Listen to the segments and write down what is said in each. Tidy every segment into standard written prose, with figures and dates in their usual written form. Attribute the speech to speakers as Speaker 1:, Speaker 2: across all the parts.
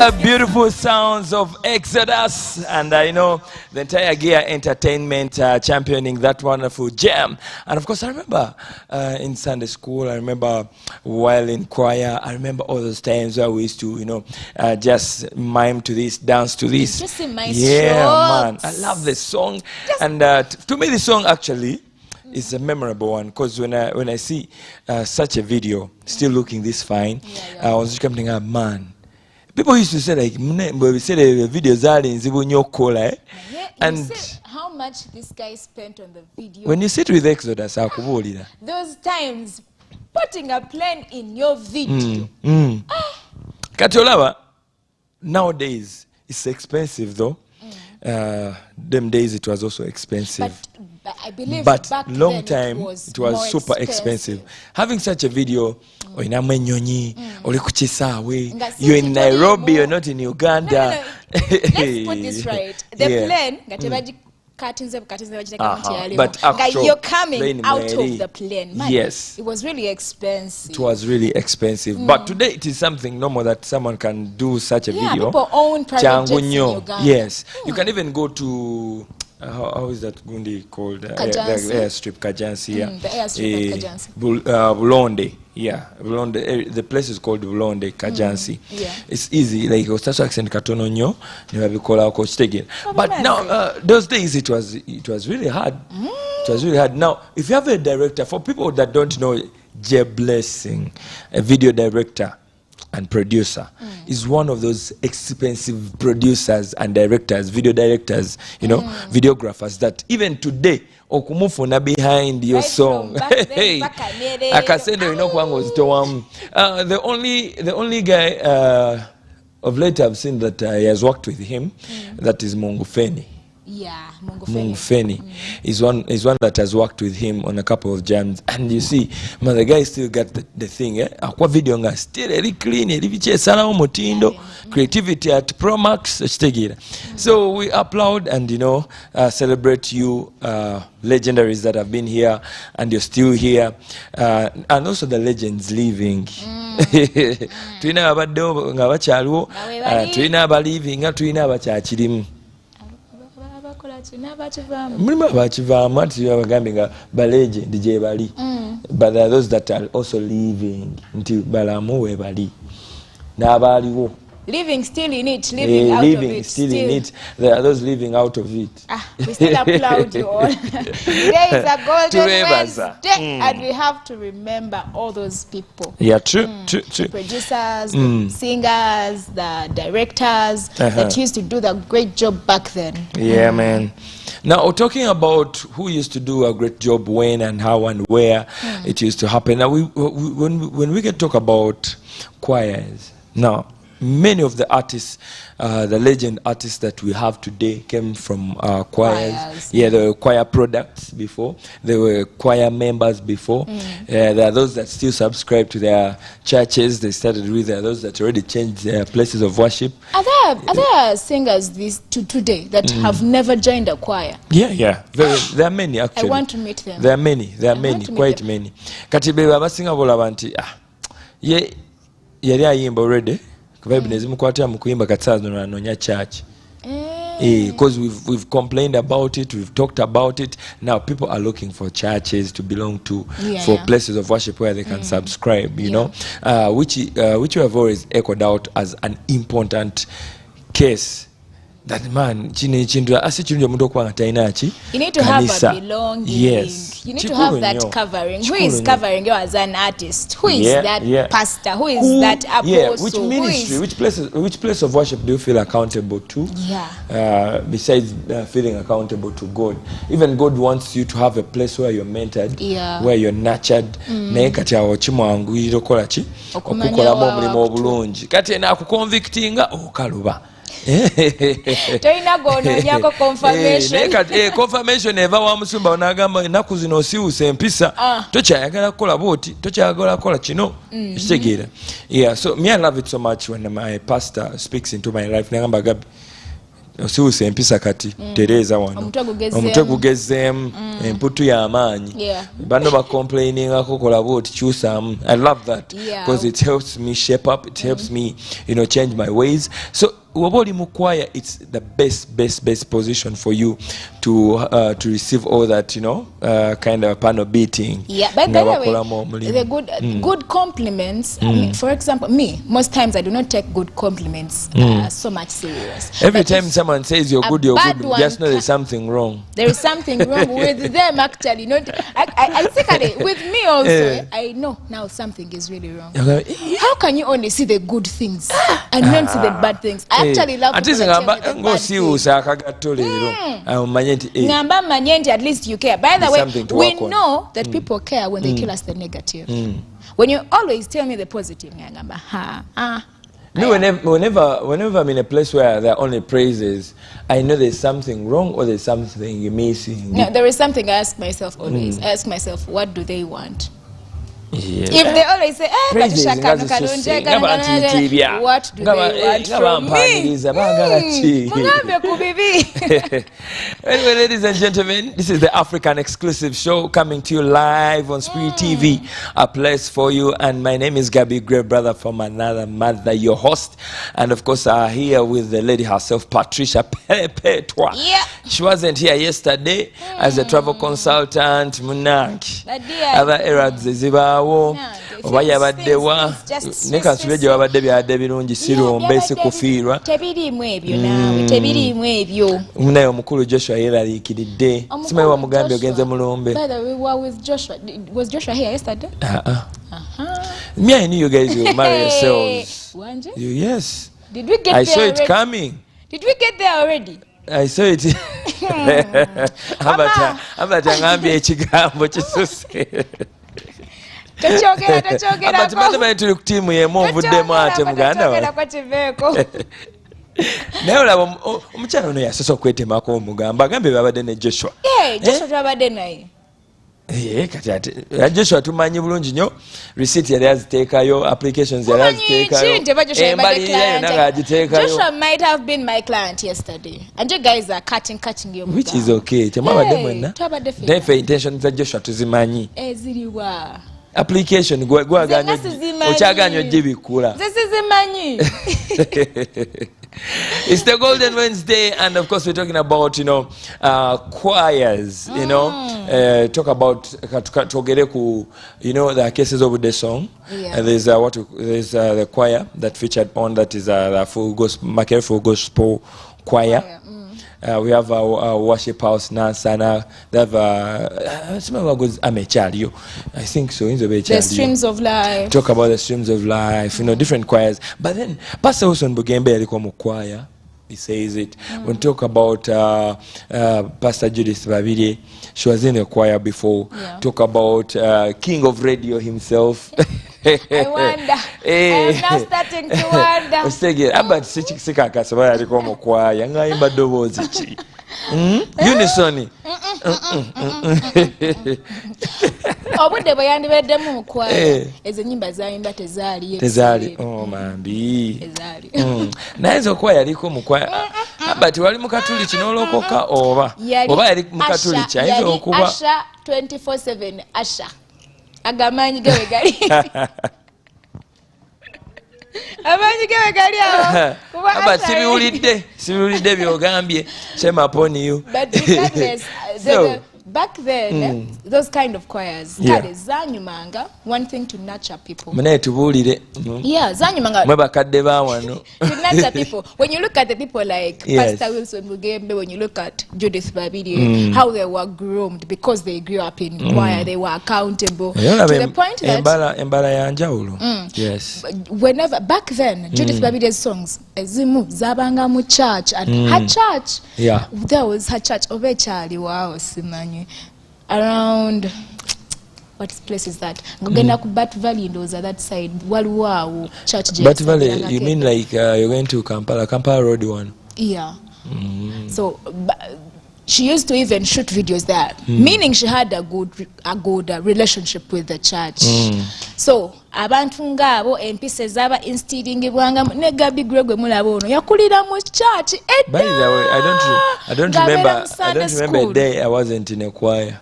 Speaker 1: Beautiful sounds of Exodus, and I know the entire Gear Entertainment championing that wonderful jam. And of course, I remember in Sunday school, I remember while in choir, I remember all those times where we used to, just mime to this, dance to this.
Speaker 2: Just in my
Speaker 1: man, I love this song. And to me, this song actually is a memorable one, because when I see such a video, still looking this fine, I was just coming up, man. People used to say like, we say the videos are in Zibunyoko, and
Speaker 2: how much this guy spent on the video.
Speaker 1: when you sit with Exodus,
Speaker 2: those times, putting a plane in your video.
Speaker 1: Katiolaba, nowadays it's expensive though. Them days it was also expensive.
Speaker 2: But I believe
Speaker 1: but
Speaker 2: back
Speaker 1: long
Speaker 2: then
Speaker 1: time it was super expensive. Having such a video, you're in Nairobi, you're not in Uganda.
Speaker 2: Let's put this right. The plane,
Speaker 1: but actually,
Speaker 2: you're coming out of the plane. Man,
Speaker 1: yes,
Speaker 2: it was really expensive.
Speaker 1: It was really expensive. But today it is something normal that someone can do such a video.
Speaker 2: People own private jets in Uganda.
Speaker 1: Yes, you can even go to how is that Gundi called? The airstrip Kajansi.
Speaker 2: The airstrip Kajansi.
Speaker 1: Bulonde. Yeah, Bulonde. The place is called Bulonde Kajansi. It's easy. Like Ostaso accent Katononyo, never call our coach again. But now those days it was really hard. It was really hard. Now, if you have a director, for people that don't know, J Blessing, a video director and producer, is one of those expensive producers and directors, video directors, videographers that even today okumufuna behind your song. The only guy of late I've seen that he has worked with him, that is Mungufeni.
Speaker 2: Yeah,
Speaker 1: Mungufeni is one that has worked with him on a couple of jams, and you see, man, the guy still got the thing. Aqua video nga still very clean. Creativity at Pro Max. So we applaud and celebrate you, legendaries that have been here and you're still here, and also the legends leaving. Tuina abaddo nga bakyaliwo, tuina abalivinga, tuina abakyakirimu. Mulimu abakivaamu ati bagambye nga balegend gye bali, but there are those that are also living, nti balamu we bali n'abaaliwo.
Speaker 2: Living still in it, living out of it.
Speaker 1: Still in it. There are those living out of it.
Speaker 2: We still applaud you all. Today is a golden Wednesday, and we have to remember all those people.
Speaker 1: Yeah, true.
Speaker 2: The producers, the singers, the directors that used to do the great job back then.
Speaker 1: Yeah, man. Now, talking about who used to do a great job when and how and where it used to happen. Now, when we can talk about choirs, now, many of the artists, the legend artists that we have today came from choirs. Yeah, there were choir products before. There were choir members before. There are those that still subscribe to their churches. They started with. There are those that already changed their places of worship.
Speaker 2: Are there singers today that have never joined a choir?
Speaker 1: Yeah. There are many actually.
Speaker 2: I want to meet them.
Speaker 1: There are many, quite many. Katibe abasinga bolaba nti ye yali ayimba already. Because we've complained about it, we've talked about it. Now people are looking for churches to belong to, for places of worship where they can subscribe, which we have always echoed out as an important case. That man, you need to have
Speaker 2: a belonging. Yes. You need to have that covering. Who is covering you as an artist? Who is that pastor? Who is that apostle?
Speaker 1: Which ministry? Which place of worship do you feel accountable to? Besides feeling accountable to God, even God wants you to have a place where you're mentored, where you're nurtured. Confirmation eva wa musumba onagamba enaku zino osiwuse empisa tokyayagala kukola bwoti tokyayagala kukola kino kitegeera. So me, I love it so much when my pastor speaks into my life. Nagamba Gaby, osiwusa empisa kati tereeza wano omutwe gugezeemu emputu y'amaanyi bano bakomplainingako kola bwoti kyusaamu. I love that because it helps me shape up, it helps me change my ways. So woba oli mu choir, it's the best position for you to receive all that kind of panel beating.
Speaker 2: By the way, the good compliments, I mean, for example, me, most times I do not take good compliments so much serious.
Speaker 1: Every time someone says you're good, just know there's something wrong.
Speaker 2: There is something wrong with them actually. I think with me also, I know now something is really wrong. How can you only see the good things and not see the bad things? I actually love to at least you care. By the way, we know that people care when they tell us the negative. When you always tell me the positive,
Speaker 1: whenever I'm in a place where there are only praises, I know there's something wrong or there's something you're missing.
Speaker 2: No, there is something I ask myself always. I ask myself, what do they want? If they always say, Patricia, what do they want from me?
Speaker 1: Anyway, ladies and gentlemen, this is the African exclusive show coming to you live on Spirit TV, a place for you. And my name is Gaby, great brother from another mother, your host. And of course, here with the lady herself, Patricia. She wasn't here yesterday as a travel consultant. Other errands oba yabaddewa nekansubye gye wabadde byabadde birungi sirombe sikufiirwa
Speaker 2: tebiriimu ebyo
Speaker 1: naye omukulu Joshua yeeraliikiridde simanyi wamugambye ogenze mulombe.
Speaker 2: Was Joshua here yesterday?
Speaker 1: Me, I knew you guys will marry yourselves. Yes.
Speaker 2: Did we get
Speaker 1: I
Speaker 2: there
Speaker 1: saw
Speaker 2: already?
Speaker 1: It coming.
Speaker 2: Did we get there already?
Speaker 1: I saw it. Abata ngambye ekigambo kisuse. Abati tuli ku tiimu y'emu ovuddemu ate muganda wa. Naye olaba omukyala ono yasosa okwetemako omugamba agambe babadde ne Joshua.
Speaker 2: Joshua twabadde naye.
Speaker 1: Kati ate Joshua tumanyi bulungi nnyo, receipt yali aziteekayo, applications yali aziteekayo, embalirira yonna ng'agiteekayo.
Speaker 2: Joshua might have been my client yesterday. And you guys are cutting your mugamba.
Speaker 1: Which is okay. Temwabadde mwenna.
Speaker 2: Twabadde ffe.
Speaker 1: Naye intention za Joshua tuzimanyi.
Speaker 2: Ziriwa.
Speaker 1: Application gwaganya okyaganya ojje bikula.
Speaker 2: Zizimanyi.
Speaker 1: It's the Golden Wednesday, and of course we're talking about choirs. Talk about Togereku. The cases of the song. There's the choir that featured on, that is the full gospel choir. We have a worship house Nansana. They have I think so.
Speaker 2: The streams of life.
Speaker 1: Talk about the streams of life. Different choirs. But then Pastor Wilson Bugembe alikuwa choir. He says it. When talk about Pastor Judith Babide, she was in a choir before. Talk about King of Radio himself.
Speaker 2: I wonder. I'm now starting to wonder.
Speaker 1: But sikakasaba alikuwa mu choir. Ngayimba dobozi ki. Unison.
Speaker 2: Obudde bwe yandibeddemu mu choir. Ezo nnyimba zayimba tezaali.
Speaker 1: Mambi. Naye ezo choir yaliko mu choir. But wali mu Katuliki n'olokoka oba yali mu Katuliki ayinza okuba
Speaker 2: Asha 24/7 Asha. Agamanyi gewe gali. Amanyi gewe gali awo.
Speaker 1: Aba sibiwulidde byogambye. Shame upon you.
Speaker 2: But regardless, back then, those kind of choirs, zanyumanga, one thing to nurture people.
Speaker 1: Mune tubuulire.
Speaker 2: Zanyumanga.
Speaker 1: Mwe bakadde ba wano.
Speaker 2: To nurture people. When you look at the people like Pastor Wilson Bugembe, when you look at Judith Babide, how they were groomed because they grew up in choir, they were accountable. To the point that
Speaker 1: embala ya njawulo. Yes.
Speaker 2: Whenever back then, Judith Babide's songs, ezimu zabanga mu church, and her church, there was her church Ovechali wao simanyi. Around what place is that? Ngogenda ku Bat Valley ndoza that side. Waliwo church.
Speaker 1: Bat Valley, you mean like you're going to Kampala Road one?
Speaker 2: Yeah. So she used to even shoot videos there, meaning she had a good relationship with the church. So abantu ngabo empise zaba instilling-ibwanga ne Gaby Gregwe mulabo ono yakulira mu church.
Speaker 1: By the way, I don't remember a day I wasn't in a choir.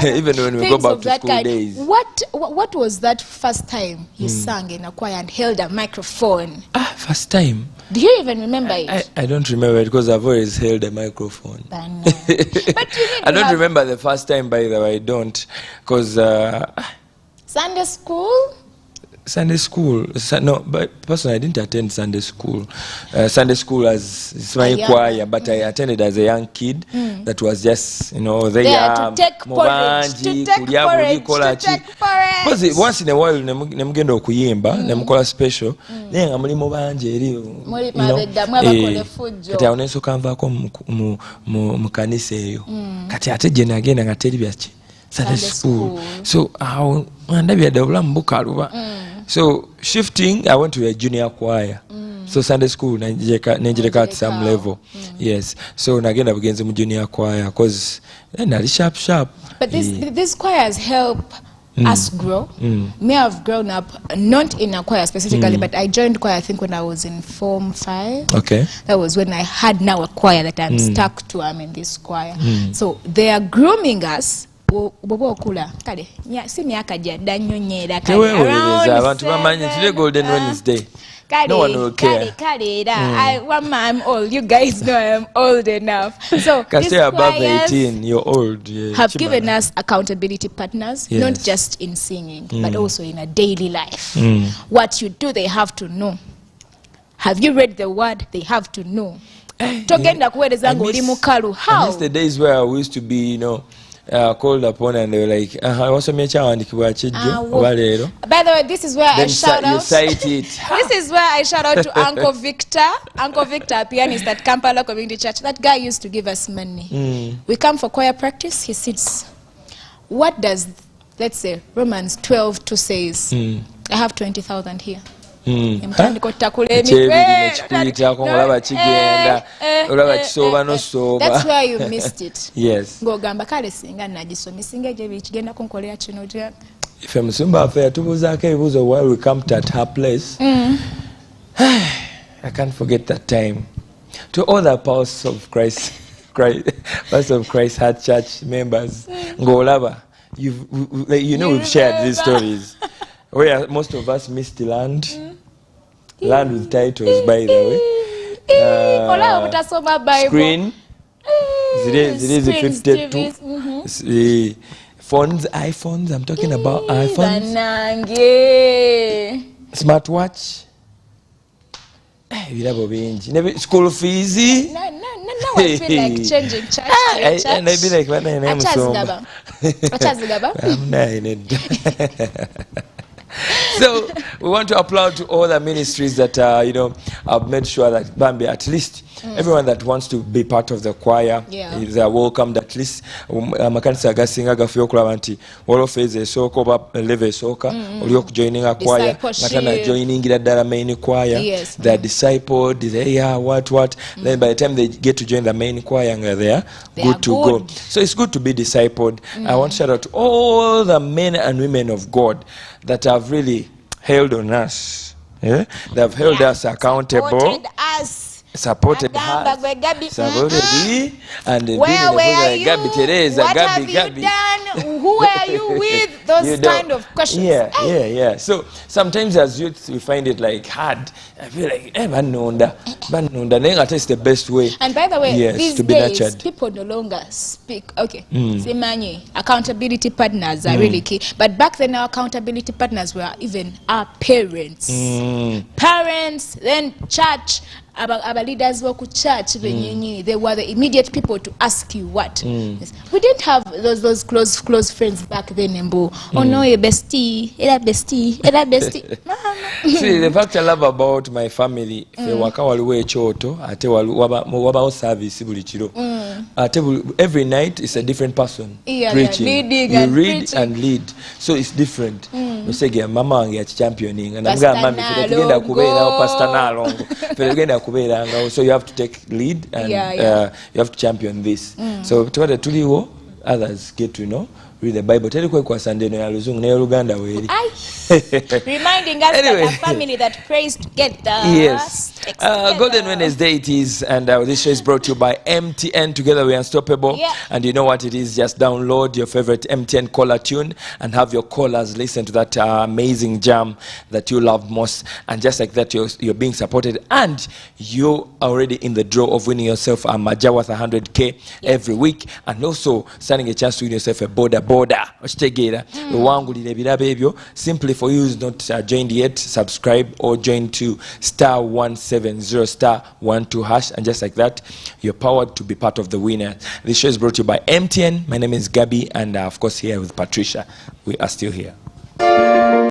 Speaker 1: Even when we go back to school days.
Speaker 2: What was that first time you sang in a choir and held a microphone?
Speaker 1: First time.
Speaker 2: Do you even remember it?
Speaker 1: I don't remember it because I've always held a microphone.
Speaker 2: But you
Speaker 1: I don't remember the first time, by the way. I don't, because
Speaker 2: Sunday school.
Speaker 1: No, but personally, I didn't attend Sunday school. Sunday school as my choir, but I attended as a young kid that was just, there
Speaker 2: to take porridge.
Speaker 1: Because once in a while, nemugenda okuyimba, nemukola special, naye nga mulimu bangi eri, kati awo nensooka nvaako mu kanisa eyo. Kati ate gye nagenda nga teri byaki Sunday school. So awo ndabira obulamu bukaluba. So shifting, I went to a junior choir. So Sunday school, nenjireka at some level. Yes. So nagenda bugenzi mu junior choir because nali sharp.
Speaker 2: But these choirs help us grow. Me, I've grown up not in a choir specifically, but I joined choir I think when I was in Form 5.
Speaker 1: Okay.
Speaker 2: That was when I had now a choir that I'm stuck to. I'm in this choir. So they are grooming us. Si myaka gyadda nnyo nnyera
Speaker 1: abantu bamanyi today Golden Wednesday. No one will care.
Speaker 2: I'm old. You guys know I'm old enough. So
Speaker 1: these above 18, you're old. Yeah,
Speaker 2: have given us accountability partners, not just in singing, but also in a daily life. What you do, they have to know. Have you read the word? They have to know. Togenda kuweereza ng'oli mukalu. How?
Speaker 1: I miss the days where we used to be, called upon and they were like, wasomye kyawandikibwa kijjo oba leero.
Speaker 2: By the way, this is where I shout out.
Speaker 1: You cite it.
Speaker 2: This is where I shout out to Uncle Victor, a pianist at Kampala Community Church. That guy used to give us money. We come for choir practice. He sits. What does, let's say, Romans 12:2 says? I have 20,000 here. That's where you missed it.
Speaker 1: Yes.
Speaker 2: Ng'ogamba kale singa nagisomye singa ekyo bikigenda kunkolera kino gya.
Speaker 1: If Musumba affair tubuzaako ebibuuzo while we camped at her place, I can't forget that time. To all the pastors of Christ Heart Church members, ng'olaba, we've shared these stories. Where most of us missed land with titles, by the way. Screen, zile 52. Phones, iPhones, I'm talking about iPhones. Smartwatch. School fees.
Speaker 2: Now I feel like changing church to a church.
Speaker 1: And I be like, what name is So we want to applaud to all the ministries that have made sure that Bambi, at least everyone that wants to be part of the choir, they are welcomed. At least makanisa agasinga gafuyo okulaba nti wolofeeze esooka oba leve esooka oli okujoining a choir natana joiningira ddala main choir. They are discipled, what then by the time they get to join the main choir they are good to go. So it's good to be discipled. I want to shout out to all the men and women of God that have really held on us. They have held us accountable. Supported us. And
Speaker 2: where were you?
Speaker 1: Gaby, Teresa,
Speaker 2: what
Speaker 1: Gaby,
Speaker 2: have you done? Who are you with? Those kind of questions.
Speaker 1: Yeah. So sometimes as youth we find it like hard. I feel like banonda. I think it's the best way.
Speaker 2: And by the way, these
Speaker 1: to be
Speaker 2: days
Speaker 1: nurtured.
Speaker 2: people no longer speak. Okay, Simanye, accountability partners are really key. But back then our accountability partners were even our parents. Parents, then church. Our leaders were church. They were the immediate people to ask you what. Yes. We didn't have those close friends back then. Oh no, your bestie, bestie.
Speaker 1: See, the fact I love about my family, waka waliwo ekyoto ate wabawo service buli kiro. Every night is a different person preaching.
Speaker 2: Leading
Speaker 1: you
Speaker 2: and
Speaker 1: read
Speaker 2: preaching.
Speaker 1: and lead, so it's different. osege mama wange ya championing and namugamba mami fete tugenda kubeera Pastor Nalongo fete tugenda kubeera nga so you have to take lead and you have to champion this so twade tuliwo others get to know read the Bible. Tell you kwa Sunday no ya luzungu na Uganda weli.
Speaker 2: Reminding us that a family that prays together.
Speaker 1: Yes. Golden Wednesday it is, and this show is brought to you by MTN. Together we are unstoppable. Yeah. And you know what it is? Just download your favorite MTN caller tune and have your callers listen to that amazing jam that you love most. And just like that, you're being supported, and you are already in the draw of winning yourself a Maja worth 100K every week, and also standing a chance to win yourself a border. Simply for you who's not joined yet, subscribe or join to *170 *12# and just like that you're powered to be part of the winner. This show is brought to you by MTN. My name is Gaby, and of course here with Patricia. We are still here.